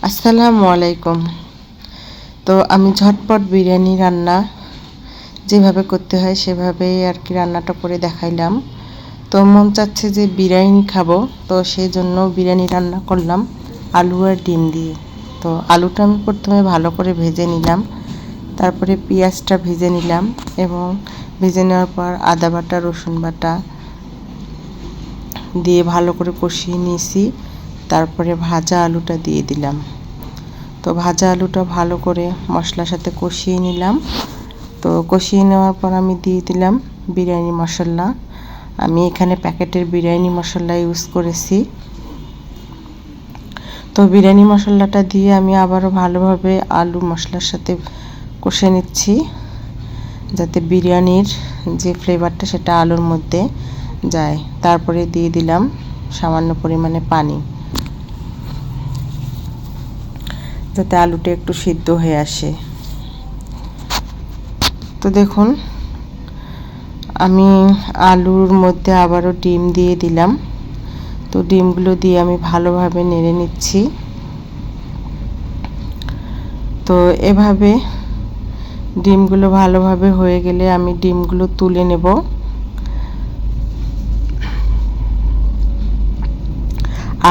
আসসালামু আলাইকুম। তো আমি ঝটপট বিরিয়ানি রান্না যেভাবে করতে হয় সেভাবেই আর কি রান্নাটা করে দেখাইলাম। তো মন চাচ্ছে যে বিরিয়ানি খাবো, তো সেই জন্য বিরিয়ানি রান্না করলাম আলু আর ডিম দিয়ে। তো আলুটা আমি প্রথমে ভালো করে ভেজে নিলাম, তারপরে পেঁয়াজটা ভেজে নিলাম এবং ভেজে নেওয়ার পর আদা বাটা রসুন বাটা দিয়ে ভালো করে কষিয়ে নিয়েছি। তারপরে ভাজা আলুটা দিয়ে দিলাম। তো ভাজা আলুটা ভালো করে মশলার সাথে কষিয়ে নিলাম। তো কষিয়ে নেওয়ার পর আমি দিয়ে দিলাম বিরিয়ানি মশলা। আমি এখানে প্যাকেটের বিরিয়ানি মশলা ইউজ করেছি। তো বিরিয়ানি মশলাটা দিয়ে আমি আবারও ভালোভাবে আলু মশলার সাথে কষে নিচ্ছি, যাতে বিরিয়ানির যে ফ্লেভারটা সেটা আলুর মধ্যে যায়। তারপরে দিয়ে দিলাম সামান্য পরিমাণে পানি, যাতে আলুটা একটু সিদ্ধ হয়ে আসে। তো দেখুন আমি আলুর মধ্যে আবারও ডিম দিয়ে দিলাম। তো ডিমগুলো দিয়ে আমি ভালোভাবে নেড়ে নিচ্ছি। তো এভাবে ডিমগুলো ভালোভাবে হয়ে গেলে আমি ডিমগুলো তুলে নেব।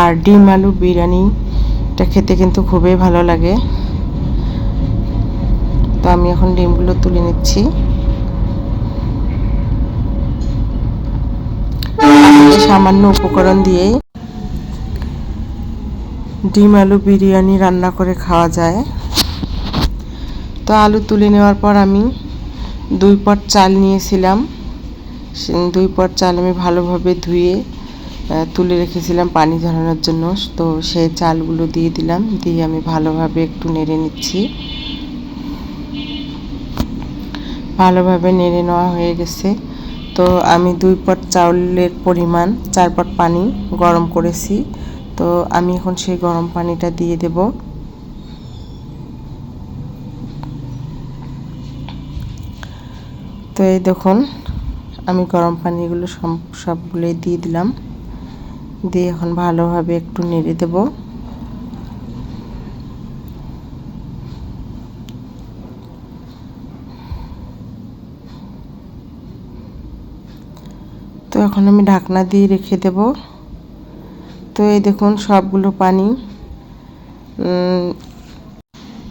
আর ডিম আলু বিরিয়ানিটা খেতে কিন্তু খুবই ভালো লাগে। তো আমি এখন ডিমগুলো তুলে নিচ্ছি। সামান্য উপকরণ দিয়েই ডিম আলু বিরিয়ানি রান্না করে খাওয়া যায়। তো আলু তুলে নেওয়ার পর আমি 2 পট চাল নিয়েছিলাম। 2 পট চাল আমি ভালোভাবে ধুয়ে তুলে রেখেছিলাম পানি ঝরানোর জন্য। তো সেই চালগুলো দিয়ে দিলাম, দিয়ে আমি ভালোভাবে একটু নেড়ে নিচ্ছি। ভালোভাবে নেড়ে নেওয়া হয়ে গেছে। তো আমি 2 পট চাউলের পরিমাণ 4 পট পানি গরম করেছি। তো আমি এখন সেই গরম পানিটা দিয়ে দেব। তো এই দেখুন আমি গরম পানিগুলো সবগুলোই দিয়ে দিলাম, দিয়ে এখন ভালোভাবে একটু নেড়ে দেব। তো এখন আমি ঢাকনা দিয়ে রেখে দেব। তো এই দেখুন সবগুলো পানি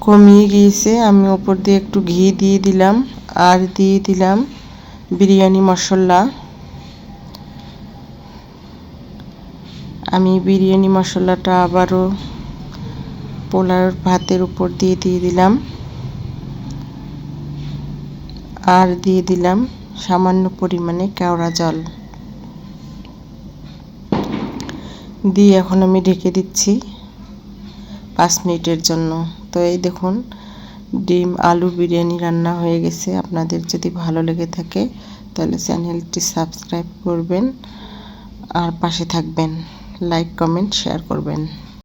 কমিয়ে গিয়েছে। আমি উপর দিয়ে একটু ঘি দিয়ে দিলাম আর দিয়ে দিলাম বিরিয়ানি মশলা। আমি বিরিয়ানি মশলাটা আবারও পোলার ভাতের উপর দিয়ে দিলাম আর দিয়ে দিলাম সামান্য পরিমাণে কেওড়া জল দিয়ে এখন আমি ঢেকে দিচ্ছি 5 মিনিটের জন্য। তো এই দেখুন ডিম আলু বিরিয়ানি রান্না হয়ে গেছে। আপনাদের যদি ভালো লেগে থাকে তাহলে চ্যানেলটি সাবস্ক্রাইব করবেন আর পাশে থাকবেন, লাইক কমেন্ট শেয়ার করবেন।